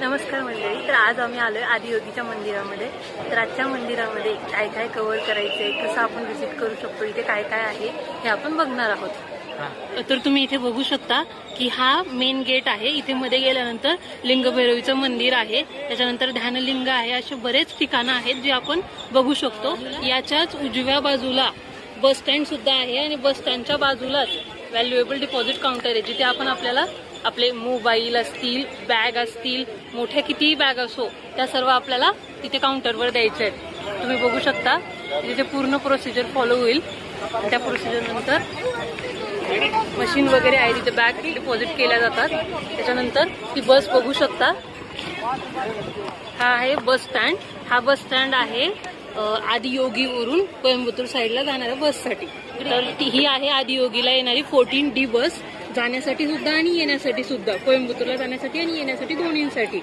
नमस्कार मंडळी. तर आज आम्ही आलोय आदियोगीच्या मंदिरामध्ये. तर आजच्या मंदिरामध्ये काय काय कव्हर करायचंय, कसं आपण व्हिजिट करू शकतो, इथे काय काय आहे हे आपण बघणार आहोत. तर तुम्ही इथे बघू शकता की हा मेन गेट आहे. इथे मध्ये गेल्यानंतर लिंगभैरवीचं मंदिर आहे, त्याच्यानंतर ध्यानलिंग आहे, असे बरेच ठिकाणं आहेत जे आपण बघू शकतो. याच्याच उजव्या बाजूला बस स्टँड सुद्धा आहे आणि बस स्टँडच्या बाजूलाच व्हॅल्युएबल डिपॉझिट काउंटर आहे, जिथे आपण आपल्याला आपले मोबाईल असतील, बॅग असतील, मोठ्या कितीही बॅग असो त्या सर्व आपल्याला तिथे काउंटरवर द्यायचे आहेत. तुम्ही बघू शकता तिथे पूर्ण प्रोसिजर फॉलो होईल. त्या प्रोसिजर नंतर मशीन वगैरे आहे, तिथे बॅग डिपॉझिट केल्या जातात. त्याच्यानंतर ती बस बघू शकता. हा आहे बस स्टँड. हा बस स्टँड आहे आदियोगीवरून कोइंबतूर साईडला जाणाऱ्या बससाठी. तर ही आहे आदियोगीला येणारी 14D बस, जाण्यासाठी सुद्धा आणि येण्यासाठी सुद्धा, कोइंबतूरला जाण्यासाठी आणि येण्यासाठी दोन्हींसाठी.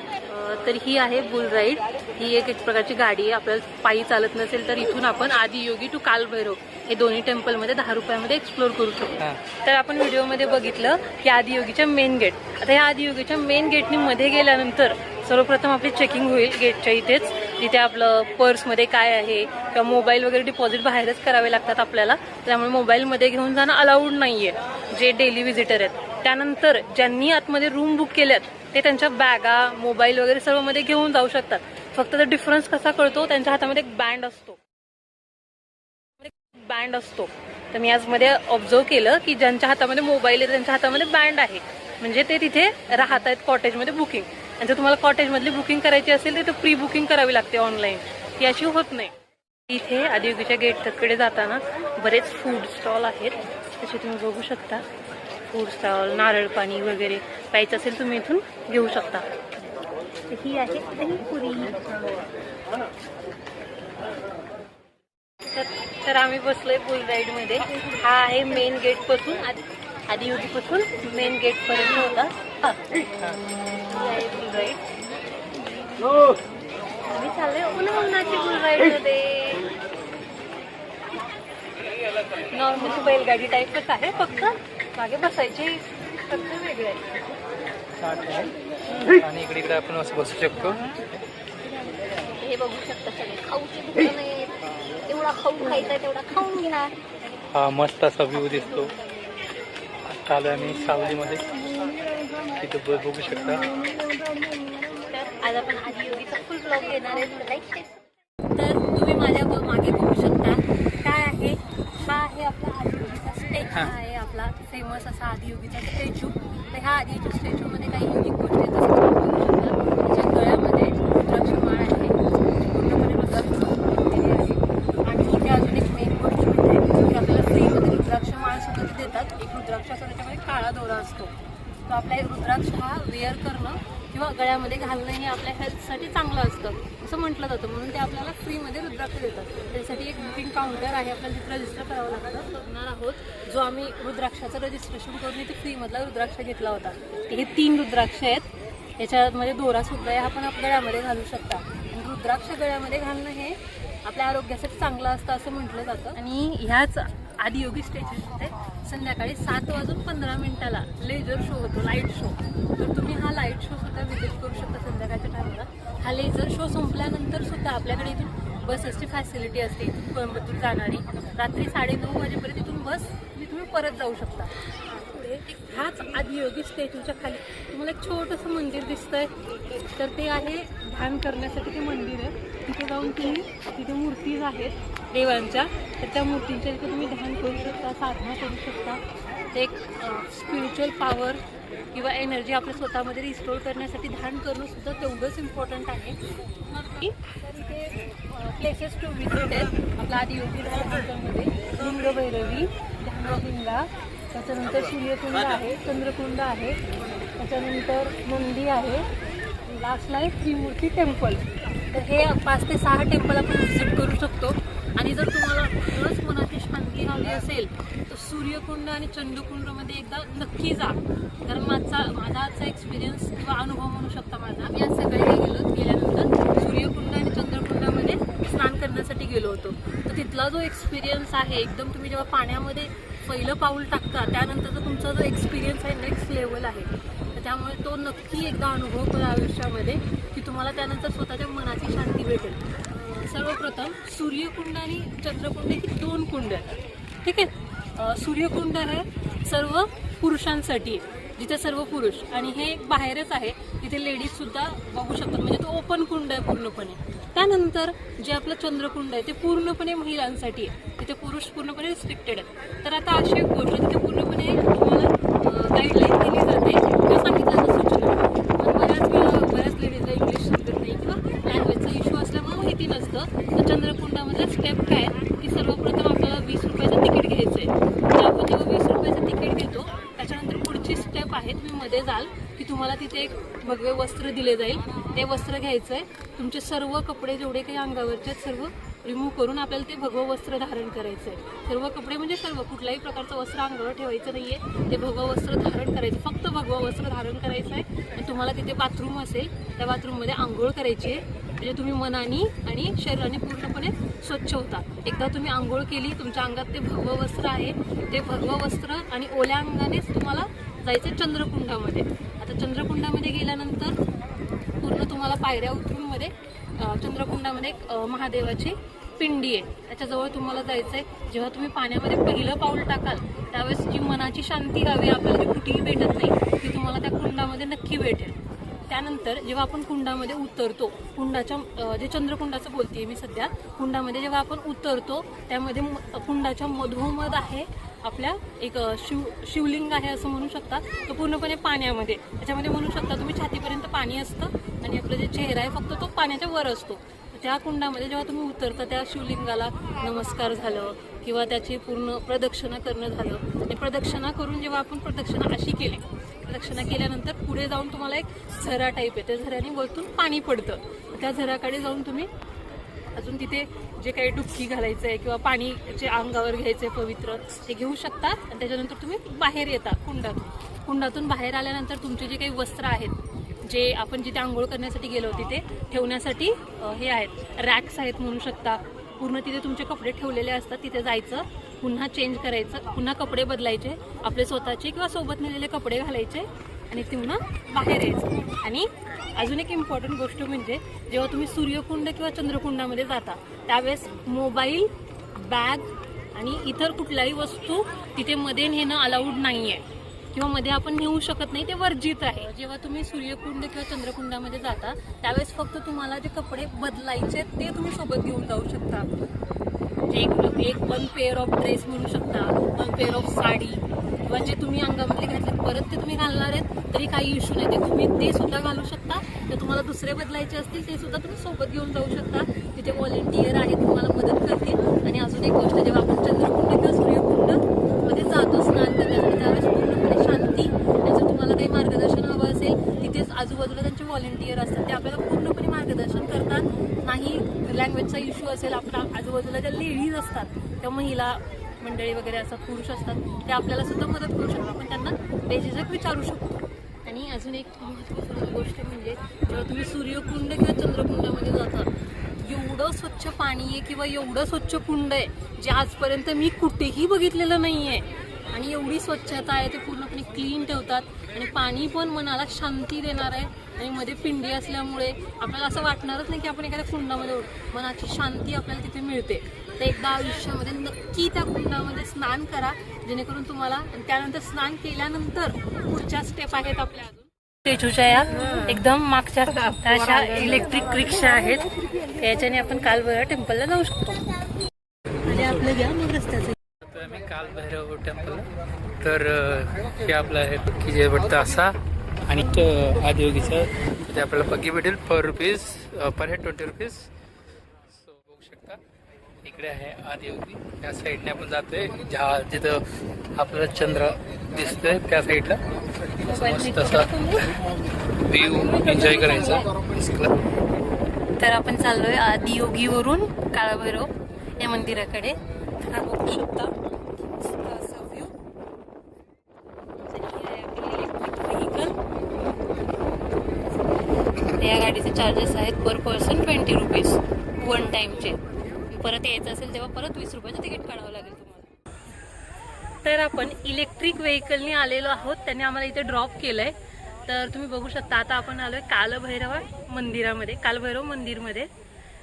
तर ही आहे बुल राईड. ही एक प्रकारची गाडी आहे. आपल्याला पायी चालत नसेल तर इथून आपण आदियोगी टू कालभैरव हे दोन्ही टेम्पलमध्ये 10 रुपयामध्ये एक्सप्लोर करू शकतो. तर आपण व्हिडिओमध्ये बघितलं की आदियोगीच्या मेन गेट. आता या आदियोगीच्या मेन गेटनी मध्ये गेल्यानंतर सर्वप्रथम आपली चेकिंग होईल गेटच्या इथेच, जिथे आपलं पर्समध्ये काय आहे किंवा मोबाईल वगैरे डिपॉझिट बाहेरच करावे लागतात आपल्याला. त्यामुळे मोबाईलमध्ये घेऊन जाणं अलाउड नाहीये जे डेली व्हिजिटर आहेत. त्यानंतर ज्यांनी आतमध्ये रूम बुक केल्यात ते त्यांच्या बॅगा, मोबाईल वगैरे सर्व मध्ये घेऊन जाऊ शकतात. फक्त तर डिफरन्स कसा कळतो, त्यांच्या हातामध्ये एक बँड असतो. तर मी आज मध्ये ऑब्झर्व केलं की ज्यांच्या हातामध्ये मोबाईल आहे त्यांच्या हातामध्ये बँड आहे, म्हणजे ते तिथे राहत आहेत कॉटेजमध्ये बुकिंग. आणि जर तुम्हाला कॉटेजमधली बुकिंग करायची असेल तर प्री बुकिंग करावी लागते ऑनलाईन, ती अशी होत नाही. इथे आदियोगीच्या गेटकडे जाताना बरेच फूड स्टॉल आहेत, तसे तुम्ही बघू शकता. फूड स्टॉल, नारळ पाणी वगैरे प्यायचं असेल तुम्ही इथून घेऊ शकता. ही आहे दहीपुरी. तर आम्ही बसलोय बुल राईड मध्ये. हा आहे मेन गेट पासून, आदियोगी पासून मेन गेट पर्यंत होता. बुल राईड आम्ही चाललोय उन्हाची बुल राईड मध्ये. नॉर्मल बैलगाडी टाईपच आहे, फक्त मागे बसायची फक्त वेगळी आहे. आणि इकडे आपण असं बसू शकतो. हे बघू शकता सगळे खाऊचे दुकान आहेत. एवढा खाऊ खायचा तेवढा खाऊन घ्या. हा मस्त असा व्ह्यू दिसतो. आता आलो आम्ही सावलीमध्ये, तिथे बस बघू शकता. तर आज आपण आदियोगीचा फुल ब्लॉग घेणार आहे. तर तुम्ही माझ्या मागे बघू शकता काय आहे. हा आहे आपला आदियोगीचा स्टॅच्यू. आहे आपला फेमस असा आदियोगीचा स्टॅच्यू. तर ह्या आदियोगी स्टॅच्यूमध्ये काही युनिक गोष्टी आहेत, जसं तुम्ही बघू शकता. त्याच्या गळ्यामध्ये रुद्राक्षमाळ आहे, पूर्णपणे रुद्राक्षमाळ आहे. आणि इथे अजून एक मेन गोष्ट म्हणजे की आपल्याला फ्रीमध्ये रुद्राक्षमाळ सुद्धा ते देतात. एक रुद्राक्षाचा त्याच्यामध्ये काळा दोरा असतो, तो आपला एक रुद्राक्ष हा वेअर करणं किंवा गळ्यामध्ये घालणं हे आपल्या हेल्थसाठी चांगलं असतं असं म्हटलं जातं, म्हणून ते आपल्याला फ्रीमध्ये रुद्राक्ष देतात. त्यासाठी एक बुकिंग काउंटर आहे, आपल्याला तिथं रजिस्टर करावं लागतं. बघणार आहोत जो आम्ही रुद्राक्षाचं रजिस्ट्रेशन करून इथे फ्रीमधला रुद्राक्ष घेतला होता. हे 3 रुद्राक्ष आहेत, याच्यामध्ये दोरा सुद्धा आहे, हा पण आपण गळ्यामध्ये घालू शकता. आणि रुद्राक्ष गळ्यामध्ये घालणं हे आपल्या आरोग्यासाठी चांगलं असतं असं म्हटलं जातं. आणि ह्याच आदियोगी स्टॅच्यूमध्ये संध्याकाळी 7:15 लेझर शो होतो, लाईट शो. तर तुम्ही हा लाईट शो सुद्धा व्हिजिट करू शकता संध्याकाळच्या टायमाला. हा लेझर शो संपल्यानंतर सुद्धा आपल्याकडे इथून बसेसची फॅसिलिटी असते. इथून कोइंबतूर जाणारी रात्री 9:30 वाजेपर्यंत इथून बस तुम्ही परत जाऊ शकता. ह्याच आदियोगी स्टॅच्यूच्या खाली तुम्हाला एक छोटंसं मंदिर दिसतंय, तर ते आहे ध्यान करण्यासाठी ते मंदिर आहे. तिथे जाऊन तुम्ही, तिथे मूर्तीज आहेत देवांच्या, तर त्या मूर्तींच्या तिथे तुम्ही ध्यान करू शकता, साधना करू शकता. ते एक स्पिरिच्युअल पॉवर किंवा एनर्जी आपल्या स्वतःमध्ये रिस्टोर करण्यासाठी ध्यान करणं सुद्धा तेवढंच इम्पॉर्टंट आहे. तर इथे प्लेसेस टू व्हिजिट आहेत आपल्या आदियोगी मध्ये. लिंगभैरवी, ध्यानलिंगा, त्याच्यानंतर सूर्यकुंड आहे, चंद्रकुंड आहे, त्याच्यानंतर नंदी आहे, लास्टला आहे त्रिमूर्ती टेम्पल. तर हे 5 ते 6 टेम्पल आपण व्हिजिट करू शकतो. आणि जर तुम्हाला खरंच मनाची शांती हवी असेल तर सूर्यकुंड आणि चंद्रकुंडमध्ये एकदा नक्की जा, कारण माझा आजचा एक्सपिरियन्स किंवा अनुभव म्हणू शकता माझा. आम्ही आज सकाळी गेल्यानंतर सूर्यकुंड आणि चंद्रकुंडामध्ये स्नान करण्यासाठी गेलो होतो. तर तिथला जो एक्सपिरियन्स आहे, एकदम तुम्ही जेव्हा पाण्यामध्ये पहिलं पाऊल टाकता त्यानंतरचा तुमचा जो एक्सपिरियन्स आहे नेक्स्ट लेवल आहे. तर त्यामुळे तो नक्की एकदा अनुभव करा आयुष्यामध्ये की तुम्हाला त्यानंतर स्वतःच्या मनाची शांती भेटेल. सर्वप्रथम सूर्यकुंड आणि चंद्रकुंड ही 2 कुंड आहेत. ठीक आहे. सूर्यकुंड हे सर्व पुरुषांसाठी आहे, जिथे सर्व पुरुष, आणि हे बाहेरच आहे, तिथे लेडीज सुद्धा बघू शकतात, म्हणजे तो ओपन कुंड आहे पूर्णपणे. त्यानंतर जे आपलं चंद्रकुंड आहे ते पूर्णपणे महिलांसाठी आहे, तिथे पुरुष पूर्णपणे रिस्ट्रिक्टेड आहेत. तर आता अशी एक गोष्ट तिथे पूर्णपणे तुम्हाला गाईडलाईन दिली जाते किंवा सांगितलं जातं सूचना. पण बऱ्याच लेडीजला इंग्लिश समजत नाही किंवा लँग्वेजचा इश्यू असल्यामुळे माहिती नसतं. तर चंद्रकुंडामधला स्टेप काय की सर्वप्रथम आपल्याला 20 रुपयाचं तिकीट घ्यायचं आहे. तर आपण जेव्हा 20 रुपयाचं तिकीट घेतो त्याच्यानंतर पुढची स्टेप आहे, तुम्ही मध्ये जाल की तुम्हाला तिथे एक भगवे वस्त्र दिले जाईल. ते वस्त्र घ्यायचं आहे. तुमचे सर्व कपडे जेवढे काही अंगावरचे सर्व रिमूव्ह करून आपल्याला ते भगवं वस्त्र धारण करायचं आहे. सर्व कपडे म्हणजे सर्व, कुठल्याही प्रकारचं वस्त्र अंगावर ठेवायचं नाही आहे. ते भगवं वस्त्र धारण करायचं, फक्त भगवं वस्त्र धारण करायचं आहे. आणि तुम्हाला तिथे बाथरूम असेल, त्या बाथरूममध्ये आंघोळ करायची आहे. म्हणजे तुम्ही मनाने आणि शरीराने पूर्णपणे स्वच्छ होता. एकदा तुम्ही आंघोळ केली, तुमच्या अंगात ते भगवं वस्त्र आहे, ते भगवं वस्त्र आणि ओल्या अंगानेच तुम्हाला जायचं चंद्रकुंडामध्ये. आता चंद्रकुंडामध्ये गेल्यानंतर पूर्ण तुम्हाला पायऱ्या उतरून मध्ये चंद्रकुंडामध्ये एक महादेवाची पिंडी आहे, त्याच्याजवळ तुम्हाला जायचं आहे. जेव्हा तुम्ही पाण्यामध्ये पहिलं पाऊल टाकाल त्यावेळेस जी मनाची शांती हवी आपल्याला, जी कुठेही भेटत नाही, ती तुम्हाला त्या कुंडामध्ये नक्की भेटेल. त्यानंतर जेव्हा आपण कुंडामध्ये उतरतो, कुंडाच्या जे चंद्रकुंडाचं बोलते मी सध्या, कुंडामध्ये जेव्हा आपण उतरतो त्यामध्ये कुंडाच्या मधोमध आहे आपल्या एक शिवलिंग आहे असं म्हणू शकता. तो पूर्णपणे पाण्यामध्ये, त्याच्यामध्ये म्हणू शकता तुम्ही छातीपर्यंत पाणी असतं आणि आपला जे चेहरा आहे फक्त तो पाण्याच्या वर असतो. त्या कुंडामध्ये जेव्हा तुम्ही उतरता त्या शिवलिंगाला नमस्कार झालं किंवा त्याची पूर्ण प्रदक्षिणा करणं झालं, आणि प्रदक्षिणा करून जेव्हा आपण प्रदक्षिणा अशी केली, प्रदक्षिणा केल्यानंतर पुढे जाऊन तुम्हाला एक झरा टाईप आहे, त्या झऱ्याने वरतून पाणी पडतं. त्या झऱ्याकडे जाऊन तुम्ही अजून तिथे जे काही डुबकी घालायचं आहे किंवा पाणी जे अंगावर घ्यायचं आहे पवित्र, ते घेऊ शकता. आणि त्याच्यानंतर तुम्ही बाहेर येता कुंडातून बाहेर आल्यानंतर तुमचे जे काही वस्त्र आहेत, जे आपण जिथे आंघोळ करण्यासाठी गेलो तिथे ठेवण्यासाठी हे आहेत, रॅक्स आहेत म्हणू शकता. पूर्ण तिथे तुमचे कपडे ठेवलेले असतात. तिथे जायचं, पुन्हा चेंज करायचं, पुन्हा कपडे बदलायचे, आपले स्वतःचे किंवा सोबत नेलेले कपडे घालायचे आणि पुन्हा बाहेर यायचं. आणि अजून एक इम्पॉर्टंट गोष्ट म्हणजे जेव्हा तुम्ही सूर्यकुंड किंवा चंद्रकुंडामध्ये जाता त्यावेळेस मोबाईल, बॅग आणि इतर कुठल्याही वस्तू तिथे मध्ये नेणं अलाउड नाही आहे किंवा मध्ये आपण नेऊ शकत नाही, ते वर्जित आहे. जेव्हा तुम्ही सूर्यकुंड किंवा चंद्रकुंडामध्ये जाता त्यावेळेस फक्त तुम्हाला जे कपडे बदलायचे ते तुम्ही सोबत घेऊन जाऊ शकता. एक 1 पेअर ऑफ ड्रेस म्हणू शकता, 1 पेअर ऑफ साडी किंवा जे तुम्ही अंगामध्ये घातले परत ते तुम्ही घालणार आहेत तरी काही इश्यू नाही, ते तुम्ही ते सुद्धा घालू शकता. तर तुम्हाला दुसरे बदलायचे असतील ते सुद्धा तुम्ही सोबत घेऊन जाऊ शकता. तिथे व्हॉलेंटियर आहेत, तुम्हाला मदत करतील. आणि अजून एक गोष्ट, जेव्हा आपण चंद्रकुंड किंवा सूर्यकुंड मध्ये जातो स्नान करण्यासाठी त्यावेळेस पूर्णपणे शांती, आणि जर तुम्हाला काही मार्गदर्शन हवं असेल तिथेच आजूबाजूला त्यांचे व्हॉलेंटियर असतात, ते आपल्याला पूर्णपणे मार्गदर्शन करतात. नाही लँग्वेजचा इश्यू असेल, आपल्या आजूबाजूला ज्या लेडीज असतात त्या महिला मंडळी वगैरे असतात, पुरुष असतात, ते आपल्याला सुद्धा मदत करू शकतात. आपण त्यांना बेझिझक विचारू शकतो. आणि अजून एक महत्त्वपूर्ण गोष्ट म्हणजे जेव्हा तुम्ही सूर्यकुंड किंवा चंद्रकुंडामध्ये जाता, एवढं स्वच्छ पाणी आहे किंवा एवढं स्वच्छ कुंड आहे जे आजपर्यंत मी कुठेही बघितलेलं नाही आहे. आणि एवढी स्वच्छता आहे, ते पूर्णपणे क्लीन ठेवतात आणि पाणी पण मनाला शांती देणार आहे. आणि मध्ये पिंडी असल्यामुळे आपल्याला असं वाटणारच नाही की आपण एखाद्या कुंडामध्ये, मनाची शांती आपल्याला तिथे मिळते. तर एकदा आयुष्यामध्ये नक्की त्या कुंडामध्ये स्नान करा, जेणेकरून तुम्हाला, आणि त्यानंतर स्नान केल्यानंतर पुढच्या स्टेप आहेत आपल्या अजून. तेजूच्या या एकदम मागच्या अशा इलेक्ट्रिक रिक्षा आहेत, याच्याने आपण कालभैरव टेम्पलला जाऊ शकतो. म्हणजे आपलं घ्या मग रस्त्याचं आम्ही कालभैरव टेम्पल. तर हे आपलं आहे की जे वाटतं असा, आणि आदियोगीचं तिथे आपल्याला बग्गी भेटेल पर हेड 20 रुपीज. सो बघू शकता इकडे आहे आदियोगी. त्या साईडने आपण जातोय जिथं आपल्याला चंद्र दिसतोय त्या साईडला. मस्त असा व्ह्यू एन्जॉय करायचा. तर आपण चाललोय आदियोगीवरून काळभैरव या मंदिराकडे. तर बघू शकता असा व्ह्यू. या गाडीचे चार्जेस आहेत पर पर्सन 20 रुपीज 1 टाइमचे. परत यायचं असेल तेव्हा परत 20 रुपयाचं तिकीट काढावं लागेल तुम्हाला. तर आपण इलेक्ट्रिक व्हेकलने आलेलो आहोत, त्यांनी आम्हाला इथे ड्रॉप केलंय. तर तुम्ही बघू शकता आता आपण आलोय कालभैरव मंदिरामध्ये, कालभैरव मंदिरमध्ये.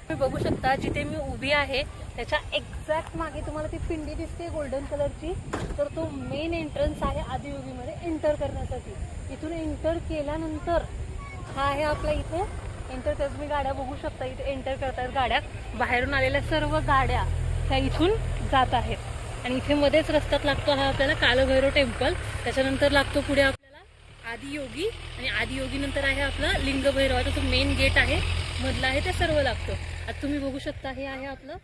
तुम्ही बघू शकता जिथे मी उभी आहे त्याच्या एक्झॅक्ट मागे तुम्हाला ती पिंडी दिसते गोल्डन कलरची. तर तो मेन एंट्रन्स आहे आदियोगीमध्ये एंटर करण्यासाठी. इथून एंटर केल्यानंतर हा आहे आपला इथे एंटर कर, तुम्ही गाड्या बघू शकता इथे एंटर करतायत गाड्या. बाहेरून आलेल्या सर्व गाड्या त्या इथून जात आहेत. आणि इथे मध्येच रस्त्यात लागतो हा आपल्याला कालभैरव टेम्पल. त्याच्यानंतर लागतो पुढे आपल्याला आदियोगी, आणि आदियोगी नंतर आहे आपला लिंग भैरवाचा जो मेन गेट आहे मधला आहे ते सर्व लागतं. आता तुम्ही बघू शकता हे आहे आपलं